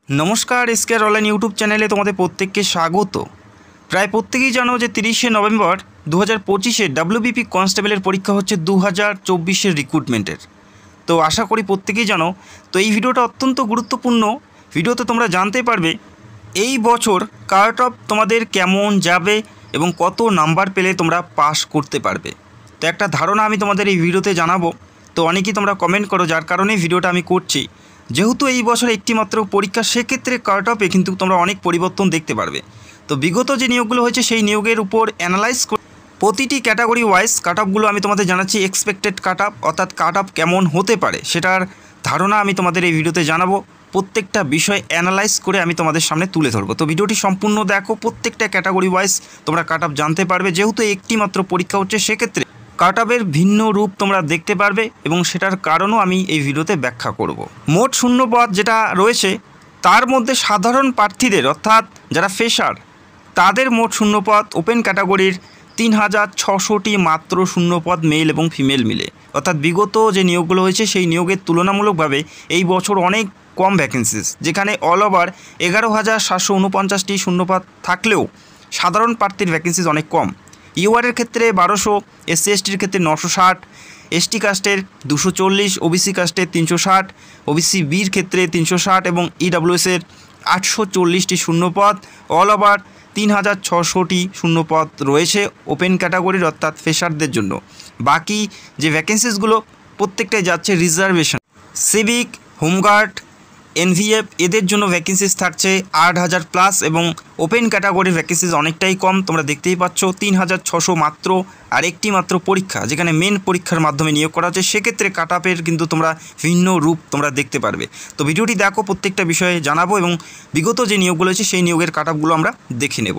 নমস্কার, এসকেআর online YouTube চ্যানেলে তোমাদের প্রত্যেককে স্বাগত। প্রায় প্রত্যেকেই জানো যে 30শে নভেম্বর 2025-এ ডাব্লিউবিপি কনস্টেবলের পরীক্ষা হচ্ছে 2024-এর রিক্রুটমেন্টের। তো আশা করি প্রত্যেকেই জানো। তো এই ভিডিওটা অত্যন্ত গুরুত্বপূর্ণ। ভিডিওতে তোমরা জানতে পারবে এই বছর কাট অফ তোমাদের কেমন যাবে এবং কত নাম্বার পেলে তোমরা পাস করতে পারবে। তো একটা ধারণা আমি তোমাদের এই ভিডিওতে জানাবো। তো অনেকেই তোমরা কমেন্ট করো, যার কারণে ভিডিওটা আমি করছি। যেহেতু এই বছর একটিমাত্র পরীক্ষা, সেক্ষেত্রে কাট অফে কিন্তু তোমরা অনেক পরিবর্তন দেখতে পারবে। তো বিগত যে নিয়োগগুলো হয়েছে সেই নিয়োগের উপর অ্যানালাইজ করে প্রতিটি ক্যাটাগরি ওয়াইজ কাট অফগুলো আমি তোমাদের জানাচ্ছি। এক্সপেক্টেড কাট অফ অর্থাৎ কাট অফ কেমন হতে পারে সেটার ধারণা আমি তোমাদের এই ভিডিওতে জানাবো। প্রত্যেকটা বিষয় অ্যানালাইজ করে আমি তোমাদের সামনে তুলে ধরবো। তো ভিডিওটি সম্পূর্ণ দেখো, প্রত্যেকটা ক্যাটাগরি ওয়াইজ তোমরা কাট অফ জানতে পারবে। যেহেতু একটি মাত্র পরীক্ষা হচ্ছে, সেক্ষেত্রে কাট অফের ভিন্ন রূপ তোমরা দেখতে পারবে এবং সেটার কারণও আমি এই ভিডিওতে ব্যাখ্যা করব। মোট শূন্যপদ যেটা রয়েছে তার মধ্যে সাধারণ প্রার্থীদের অর্থাৎ যারা ফ্রেশার তাদের মোট শূন্যপদ ওপেন ক্যাটাগরির 3600টি মাত্র শূন্যপদ মেল এবং ফিমেল মিলে। অর্থাৎ বিগত যে নিয়োগগুলো হয়েছে সেই নিয়োগের তুলনামূলকভাবে এই বছর অনেক কম ভ্যাকেন্সিস, যেখানে অল ওভার 11,749টি শূন্যপদ থাকলেও সাধারণ প্রার্থীর ভ্যাকেন্সিস অনেক কম। ইউআরের ক্ষেত্রে 1200, এসসি এসটির ক্ষেত্রে 960, এসটি কাস্টের 240, ওবিসি কাস্টের 360, ওবিসি বির ক্ষেত্রে 360 এবং ইডাব্লিউএসের 840টি শূন্যপদ। অল ওভার 3600টি শূন্যপদ রয়েছে ওপেন ক্যাটাগরির অর্থাৎ ফ্রেশারদের জন্য। বাকি যে ভ্যাকেন্সিসগুলো প্রত্যেকটাই যাচ্ছে রিজার্ভেশন। সিভিক, হোমগার্ড, এনভিএফ এদের জন্য ভ্যাকেন্সিস থাকছে 8000 প্লাস এবং ওপেন ক্যাটাগরির ভ্যাকেন্সিস অনেকটাই কম। তোমরা দেখতেই পাচ্ছ 3600 মাত্র, আর একটি মাত্র পরীক্ষা যেখানে মেন পরীক্ষার মাধ্যমে নিয়োগ করা হচ্ছে। সেক্ষেত্রে কাট অফের কিন্তু তোমরা ভিন্ন রূপ তোমরা দেখতে পারবে। তো ভিডিওটি দেখো, প্রত্যেকটা বিষয়ে জানাবো এবং বিগত যে নিয়োগগুলো আছে সেই নিয়োগের কাট অফগুলো আমরা দেখে নেব।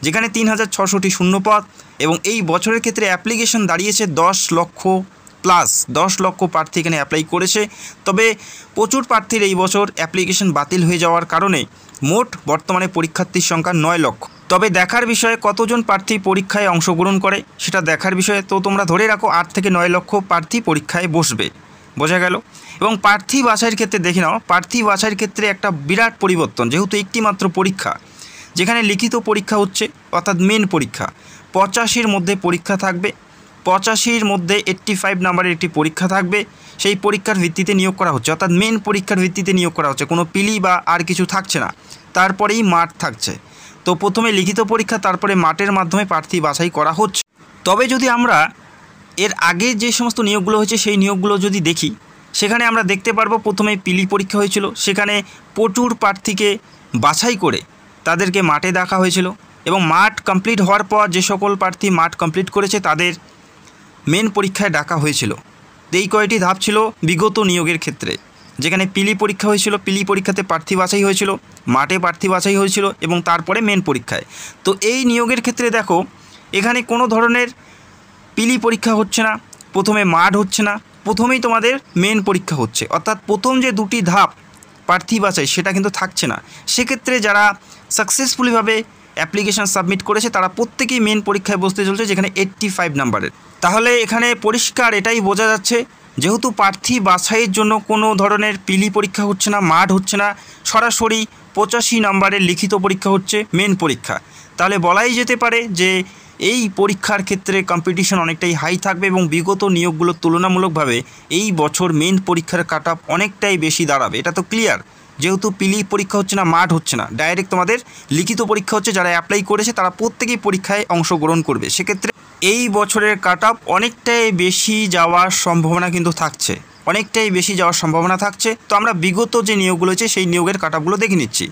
যেখানে 3600টি শূন্যপদ এবং এই বছরের ক্ষেত্রে অ্যাপ্লিকেশন দাঁড়িয়েছে 10 লক্ষ প্লাস। 10 লক্ষ প্রার্থী এখানে অ্যাপ্লাই করেছে। তবে প্রচুর প্রার্থীর এই বছর অ্যাপ্লিকেশন বাতিল হয়ে যাওয়ার কারণে মোট বর্তমানে পরীক্ষার্থীর সংখ্যা 9 লক্ষ। তবে দেখার বিষয়ে কতজন প্রার্থী পরীক্ষায় অংশগ্রহণ করে সেটা দেখার বিষয়ে। তো তোমরা ধরে রাখো 8 থেকে 9 লক্ষ প্রার্থী পরীক্ষায় বসবে, বোঝা গেল। এবং প্রার্থী বাছাইয়ের ক্ষেত্রে দেখে নাও, প্রার্থী বাছাইয়ের ক্ষেত্রে একটা বিরাট পরিবর্তন। যেহেতু একটি মাত্র পরীক্ষা, যেখানে লিখিত পরীক্ষা হচ্ছে অর্থাৎ মেন পরীক্ষা 85-র মধ্যে পরীক্ষা থাকবে। 85-র মধ্যে 85 নাম্বারের একটি পরীক্ষা থাকবে। সেই পরীক্ষার ভিত্তিতে নিয়োগ করা হচ্ছে, অর্থাৎ মেন পরীক্ষার ভিত্তিতে নিয়োগ করা হচ্ছে। কোনো পিলি বা আর কিছু থাকছে না, তারপরেই মাঠ থাকছে। তো প্রথমে লিখিত পরীক্ষা, তারপরে মাঠের মাধ্যমে প্রার্থী বাছাই করা হচ্ছে। তবে যদি আমরা এর আগে যে সমস্ত নিয়োগগুলো হয়েছে সেই নিয়োগগুলো যদি দেখি, সেখানে আমরা দেখতে পারবো প্রথমে পিলি পরীক্ষা হয়েছিল। সেখানে প্রচুর প্রার্থীকে বাছাই করে তাদেরকে মাঠে দেখা হয়েছিল এবং মাঠ কমপ্লিট হওয়ার পর যে সকল প্রার্থী মাঠ কমপ্লিট করেছে তাদের মেন পরীক্ষায় ডাকা হয়েছিল। এই কয়টি ধাপ ছিল বিগত নিয়োগের ক্ষেত্রে। যেখানে পিলি পরীক্ষা হয়েছিল, পিলি পরীক্ষাতে প্রার্থী বাছাই হয়েছিল, মাঠে প্রার্থী বাছাই হয়েছিল এবং তারপরে মেন পরীক্ষায়। তো এই নিয়োগের ক্ষেত্রে দেখো, এখানে কোনো ধরনের পিলি পরীক্ষা হচ্ছে না, প্রথমে মাঠ হচ্ছে না, প্রথমেই তোমাদের মেন পরীক্ষা হচ্ছে। অর্থাৎ প্রথম যে দুটি ধাপ প্রার্থী বাছাই সেটা কিন্তু থাকছে না। সেক্ষেত্রে যারা সাকসেসফুলিভাবে অ্যাপ্লিকেশান সাবমিট করেছে তারা প্রত্যেকেই মেন পরীক্ষায় বসতে চলছে, যেখানে 85 নাম্বারের। তাহলে এখানে পরিষ্কার এটাই বোঝা যাচ্ছে, যেহেতু প্রার্থী বাছাইয়ের জন্য কোনো ধরনের পিলি পরীক্ষা হচ্ছে না, মাঠ হচ্ছে না, সরাসরি 85 নাম্বারের লিখিত পরীক্ষা হচ্ছে মেন পরীক্ষা। তাহলে বলাই যেতে পারে যে এই পরীক্ষার ক্ষেত্রে কম্পিটিশন অনেকটাই হাই থাকবে এবং বিগত নিয়োগগুলোর তুলনামূলকভাবে এই বছর মেন পরীক্ষার কাট অফ অনেকটাই বেশি দাঁড়াবে। এটা তো ক্লিয়ার। যেহেতু পিলি পরীক্ষা হচ্ছে না, মাঠ হচ্ছে না, ডাইরেক্ট তোমাদের লিখিত পরীক্ষা হচ্ছে। যারা অ্যাপ্লাই করেছে তারা প্রত্যেকেই পরীক্ষায় অংশগ্রহণ করবে। সেক্ষেত্রে এই বছরের কাট অফ অনেকটাই বেশি যাওয়ার সম্ভাবনা কিন্তু থাকছে, অনেকটাই বেশি যাওয়ার সম্ভাবনা থাকছে। তো আমরা বিগত যে নিয়োগগুলো হচ্ছে সেই নিয়োগের কাট অফগুলো দেখে নিচ্ছি।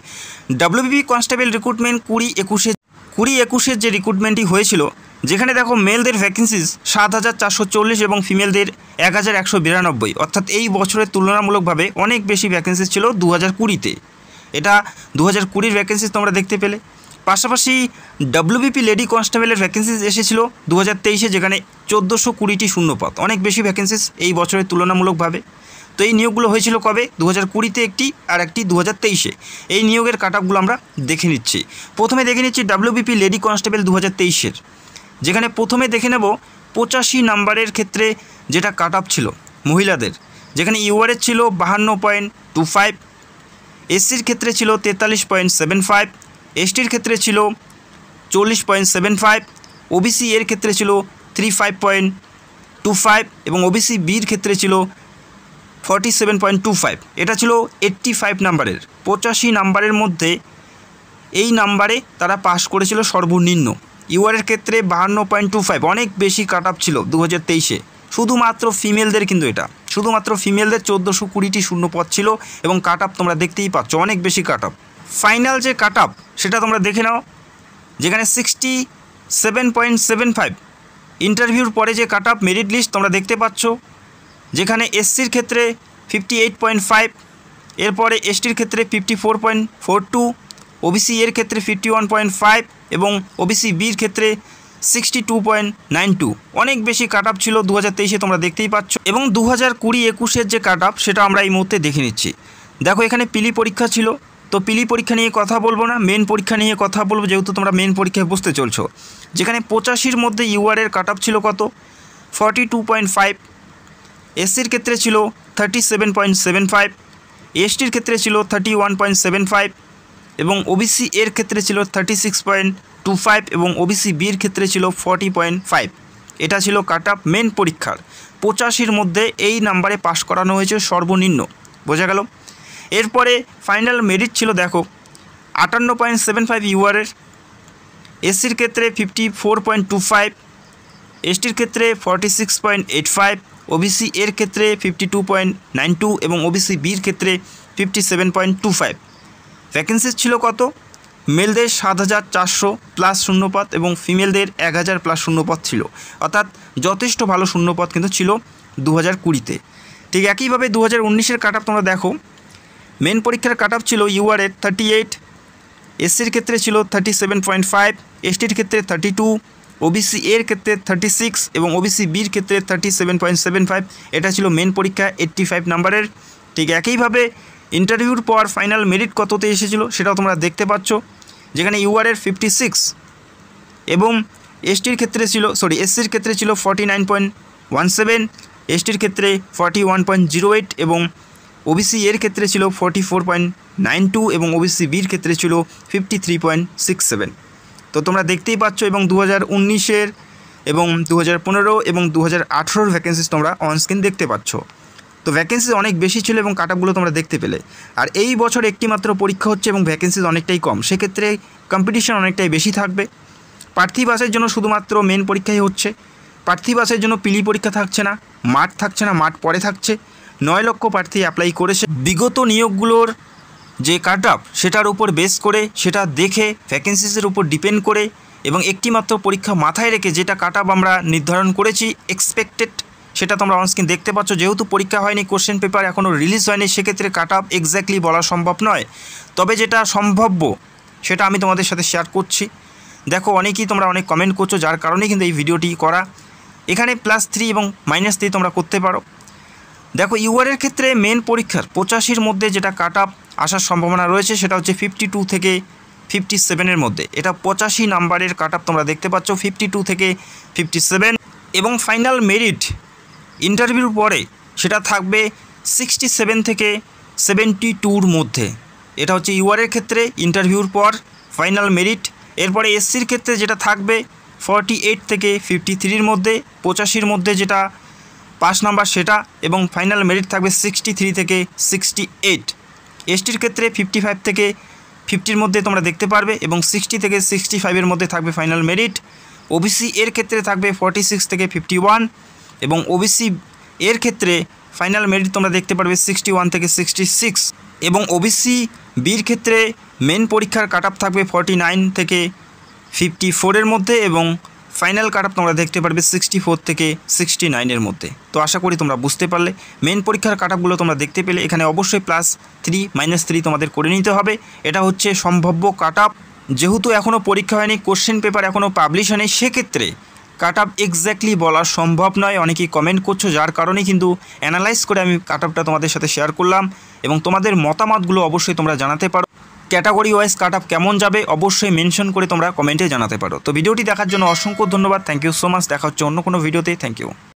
ডাব্লিউবিপি কনস্টেবল রিক্রুটমেন্ট 2021-এর যে রিক্রুটমেন্টটি হয়েছিল, যেখানে দেখো মেলদের ভ্যাকেন্সিস 7440 এবং ফিমেলদের 1192। অর্থাৎ এই বছরের তুলনামূলকভাবে অনেক বেশি ভ্যাকেন্সিস ছিল 2020-তে। এটা 2020-র ভ্যাকেন্সিস তোমরা দেখতে পেলে। পাশাপাশি ডাব্লিউবিপি লেডি কনস্টেবলের ভ্যাকেন্সিস এসেছিল 2023-এ, যেখানে 1420টি শূন্যপদ, অনেক বেশি ভ্যাকেন্সিস এই বছরের তুলনামূলকভাবে। তো এই নিয়োগগুলো হয়েছিল কবে? 2020-তে একটি আর একটি 2023-এ। এই নিয়োগের কাট অফগুলো আমরা দেখে নিচ্ছি। প্রথমে দেখে নিচ্ছি ডাব্লিউবিপি লেডি কনস্টেবল 2023-এর, যেখানে প্রথমে দেখে নেব 85 নাম্বারের ক্ষেত্রে যেটা কাট অফ ছিল মহিলাদের, যেখানে ইউআরএস ছিল 52.25, এসসির ক্ষেত্রে ছিল 43.75, এসটির ক্ষেত্রে ছিল 40.75, ওবিসি এর ক্ষেত্রে ছিল 35.25 এবং ওবিসি বির ক্ষেত্রে ছিল 47.25। এটা ছিল 85 নাম্বারের। 85 নাম্বারের মধ্যে এই নাম্বারে তারা পাশ করেছিল সর্বনিম্ন। ইউআরের ক্ষেত্রে 52.25, অনেক বেশি কাট আপ ছিল 2023-এ। শুধুমাত্র ফিমেলদের, কিন্তু এটা শুধুমাত্র ফিমেলদের 1420টি শূন্যপদ ছিল এবং কাট আপ তোমরা দেখতেই পাচ্ছ, অনেক বেশি কাট আপ। ফাইনাল যে কাট আপ সেটা তোমরা দেখে নাও, যেখানে 67.75 ইন্টারভিউর পরে যে কাট আপ মেরিট লিস্ট তোমরা দেখতে পাচ্ছ, যেখানে এসসির ক্ষেত্রে 58.5, এরপরে এসটির ক্ষেত্রে 54.42, ওবিসি এর ক্ষেত্রে 51.5 এবং ওবিসি বির ক্ষেত্রে 62.92। অনেক বেশি কাট আপ ছিল 2023-এ, তোমরা দেখতেই পাচ্ছ। এবং 2020-21-এর যে কাট আপ সেটা আমরা এই মুহূর্তে দেখে নিচ্ছি। দেখো এখানে পিলি পরীক্ষা ছিল, তো পিলি পরীক্ষা নিয়ে কথা বলবো না, মেন পরীক্ষা নিয়ে কথা বলবো, যেহেতু তোমরা মেন পরীক্ষায় বসতে চলছো। যেখানে 85-র মধ্যে ইউআরের কাট আপ ছিল কত? 42.5, এসসির ক্ষেত্রে ছিল 37.75, এসটির ক্ষেত্রে ছিল 31.75 এবং ওবিসি এর ক্ষেত্রে ছিল 36.25 এবং ওবিসি বির ক্ষেত্রে ছিল 40.5। এটা ছিল কাট আপ মেন পরীক্ষার। 85-র মধ্যে এই নাম্বারে পাশ করানো হয়েছে সর্বনিম্ন, বোঝা গেল। এরপরে ফাইনাল মেরিট ছিল দেখো 58.75 ইউআরের, এসসির ক্ষেত্রে 54.25, এসটির ক্ষেত্রে 46.85, ওবিসি এর ক্ষেত্রে 52.92 এবং ওবিসি বির ক্ষেত্রে 57.25। ভ্যাকেন্সি ছিল কত? মেলদের 7400 প্লাস শূন্যপদ এবং ফিমেলদের 1000 প্লাস শূন্যপদ ছিল, অর্থাৎ যথেষ্ট ভালো শূন্যপদ কিন্তু ছিল 2020-তে। ঠিক একইভাবে 2019-এর কাট আপ তোমরা দেখো, মেন পরীক্ষার কাট আপ ছিল ইউআরের 38, এসসির ক্ষেত্রে ছিল 37.5, এসটির ক্ষেত্রে 32, ওবিসি এর ক্ষেত্রে 36 এবং ওবিসি বির ক্ষেত্রে 37.75। এটা ছিল মেন পরীক্ষা 85 নাম্বারের। ঠিক একইভাবে ইন্টারভিউর পর ফাইনাল মেরিট কততে এসেছিল সেটাও তোমরা দেখতে পাচ্ছ, যেখানে ইউআরের 56 এবং এসসির ক্ষেত্রে ছিল 49.17, এসটির ক্ষেত্রে 41.08 এবং ওবিসি এর ক্ষেত্রে ছিল 44.92 এবং ওবিসি বির ক্ষেত্রে ছিল 53.67। তো তোমরা দেখতেই পাচ্ছ। এবং 2019-এর এবং 2015 এবং 2018-র ভ্যাকেন্সিস তোমরা অনস্ক্রিন দেখতে পাচ্ছ। তো ভ্যাকেন্সি অনেক বেশি ছিল এবং কাট আপগুলো তোমরা দেখতে পেলে। আর এই বছর একটি মাত্র পরীক্ষা হচ্ছে এবং ভ্যাকেন্সিস অনেকটাই কম, সেক্ষেত্রে কম্পিটিশন অনেকটাই বেশি থাকবে। প্রার্থী বাসের জন্য শুধুমাত্র মেন পরীক্ষাই হচ্ছে, প্রার্থী বাসের জন্য পিলি পরীক্ষা থাকছে না, মাঠ থাকছে না, মাঠ পরে থাকছে। 9 লক্ষ প্রার্থী অ্যাপ্লাই করেছে। বিগত নিয়োগগুলোর যে কাট আপ সেটার উপর বেস করে, সেটা দেখে ভ্যাকেন্সিসের উপর ডিপেন্ড করে এবং একটি মাত্র পরীক্ষা মাথায় রেখে যেটা কাট আপ আমরা নির্ধারণ করেছি এক্সপেক্টেড, সেটা তোমরা অনস্ক্রিন দেখতে পাচ্ছ। যেহেতু পরীক্ষা হয়নি, কোশ্চেন পেপার এখনও রিলিজ হয়নি, সেক্ষেত্রে কাট আপ এক্স্যাক্টলি বলা সম্ভব নয়। তবে যেটা সম্ভাব্য সেটা আমি তোমাদের সাথে শেয়ার করছি। দেখো অনেকেই তোমরা অনেক কমেন্ট করছো, যার কারণেই কিন্তু এই ভিডিওটি করা। এখানে +3 এবং -3 তোমরা করতে পারো। দেখো ইউআরের ক্ষেত্রে মেন পরীক্ষার 85-র মধ্যে যেটা কাট আপ আসার সম্ভাবনা রয়েছে সেটা হচ্ছে 52 থেকে 57-এর মধ্যে। এটা 85 নাম্বারের কাট আপ তোমরা দেখতে পাচ্ছ, 52 থেকে 57। এবং ফাইনাল মেরিট ইন্টারভিউর পরে সেটা থাকবে 67 থেকে 72-র মধ্যে। এটা হচ্ছে ইউআরের ক্ষেত্রে ইন্টারভিউর পর ফাইনাল মেরিট। এরপরে এসসির ক্ষেত্রে যেটা থাকবে 48 থেকে 53-র মধ্যে, 85-র মধ্যে যেটা পাস নাম্বার সেটা, এবং ফাইনাল মেরিট থাকবে 63 থেকে 68। এসটির ক্ষেত্রে 55 থেকে 50-র মধ্যে তোমরা দেখতে পারবে এবং 60 থেকে 65-এর মধ্যে থাকবে ফাইনাল মেরিট। ওবিসি এর ক্ষেত্রে থাকবে 46 থেকে 51 এবং ওবিসি এর ক্ষেত্রে ফাইনাল মেরিট তোমরা দেখতে পারবে 61 থেকে 66 এবং ওবিসি বির ক্ষেত্রে মেন পরীক্ষার কাট আপ থাকবে 49 থেকে 54-এর মধ্যে এবং ফাইনাল কাট আপ তোমরা দেখতে পারবে 64 থেকে 69-এর মধ্যে। তো আশা করি তোমরা বুঝতে পারলে। মেন পরীক্ষার কাট আপগুলো তোমরা দেখতে পেলে। এখানে অবশ্যই +3 -3 তোমাদের করে নিতে হবে। এটা হচ্ছে সম্ভাব্য কাট আপ। যেহেতু এখনও পরীক্ষা হয়নি, কোশ্চেন পেপার এখনও পাবলিশ হয়নি, সেক্ষেত্রে কাট আপ এক্স্যাক্টলি বলা সম্ভব নয়। অনেকেই কমেন্ট করছো, যার কারণে কিন্তু অ্যানালাইজ করে আমি কাট আপটা তোমাদের সাথে শেয়ার করলাম এবং তোমাদের মতামতগুলো অবশ্যই তোমরা জানাতে পারো। ক্যাটাগরি ওয়াইজ কাট আপ কেমন যাবে অবশ্যই মেনশন করে তোমরা কমেন্টে জানাতে পারো। তো ভিডিওটি দেখার জন্য অসংখ্য ধন্যবাদ। Thank you so much. দেখা হচ্ছে অন্য কোনো ভিডিওতে। Thank you.